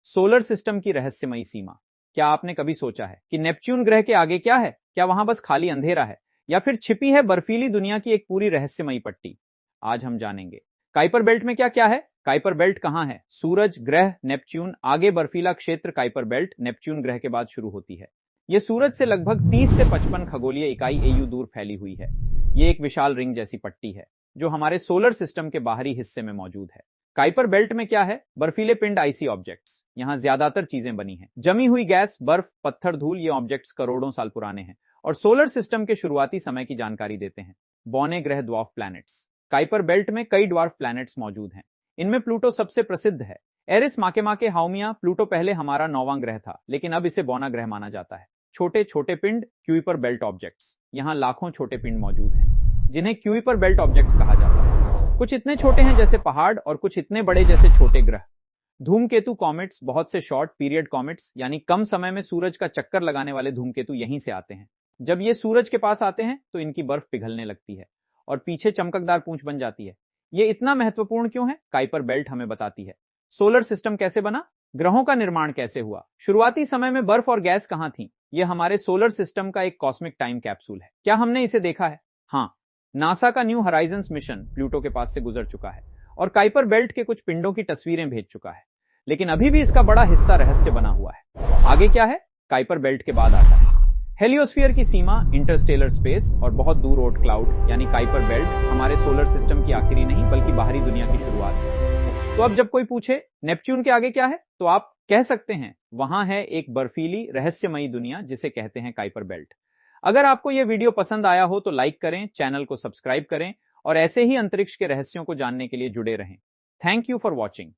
Solar system की रहस्यमयी सीमा। क्या आपने कभी सोचा है कि नेपच्यून ग्रह के आगे क्या है? क्या वहां बस खाली अंधेरा है या फिर छिपी है बर्फीली दुनिया की एक पूरी रहस्यमयी पट्टी? आज हम जानेंगे। काइपर बेल्ट में क्या क्या है, काइपर बेल्ट कहां है, सूरज, ग्रह, नेपच्यून, आगे बर्फीला क्षेत्र। काइपर बेल्ट नेपच्यून ग्रह के बाद शुरू होती है। यह सूरज से लगभग 30 से 55 खगोलीय इकाई एयू दूर फैली हुई है। यह एक विशाल रिंग जैसी पट्टी है जो हमारे सोलर सिस्टम के बाहरी हिस्से में मौजूद है। काइपर बेल्ट में क्या है? बर्फीले पिंड, आइसी ऑब्जेक्ट्स। यहां ज्यादातर चीजें बनी हैं। जमी हुई गैस, बर्फ, पत्थर, धूल। ये ऑब्जेक्ट्स करोड़ों साल पुराने हैं और सोलर सिस्टम के शुरुआती समय की जानकारी देते हैं। बौने ग्रह, ड्वार्फ प्लैनेट्स। काइपर बेल्ट में कई ड्वार्फ प्लैनेट्स मौजूद हैं। इनमें प्लूटो सबसे प्रसिद्ध है। Eris माके Haumea. प्लूटो पहले हमारा 9वां ग्रह था, लेकिन अब इसे बौना ग्रह माना जाता है। छोटे छोटे पिंड, क्यूइपर बेल्ट ऑब्जेक्ट्स। यहां लाखों छोटे पिंड मौजूद हैं जिन्हें क्यूइपर बेल्ट ऑब्जेक्ट्स कहा जाता है। कुछ इतने छोटे हैं जैसे पहाड़ और कुछ इतने बड़े जैसे छोटे ग्रह। धूमकेतु कॉमेट्स, बहुत से शॉर्ट पीरियड कॉमेट्स, यानी कम समय में सूरज का चक्कर लगाने वाले धूमकेतु यहीं से आते हैं। जब ये सूरज के पास आते हैं तो इनकी बर्फ पिघलने लगती है और पीछे चमकदार पूंछ बन जाती है। ये इतना महत्वपूर्ण क्यों है? काइपर बेल्ट हमें बताती है। सोलर सिस्टम कैसे बना, ग्रहों का निर्माण कैसे हुआ, शुरुआती समय में बर्फ और गैस कहां थी। यह हमारे सोलर सिस्टम का एक कॉस्मिक टाइम कैप्सूल है। क्या हमने इसे देखा है? हाँ, नासा का न्यू हराइजन्स मिशन प्लूटो के पास से गुजर चुका है और काइपर बेल्ट के कुछ पिंडों की तस्वीरें भेज चुका है, लेकिन अभी भी इसका बड़ा हिस्सा रहस्य बना हुआ है। आगे क्या है? काइपर बेल्ट के बाद आता है हेलियोस्फीयर की सीमा, इंटरस्टेलर स्पेस और बहुत दूर ओट क्लाउड। यानी काइपर बेल्ट हमारे सोलर सिस्टम की आखिरी नहीं बल्कि बाहरी दुनिया की शुरुआत है। तो अब जब कोई पूछे नेपच्यून के आगे क्या है, तो आप कह सकते हैं वहां है एक बर्फीली रहस्यमयी दुनिया जिसे कहते हैं काइपर बेल्ट। अगर आपको यह वीडियो पसंद आया हो तो लाइक करें, चैनल को सब्सक्राइब करें और ऐसे ही अंतरिक्ष के रहस्यों को जानने के लिए जुड़े रहें। Thank you for watching.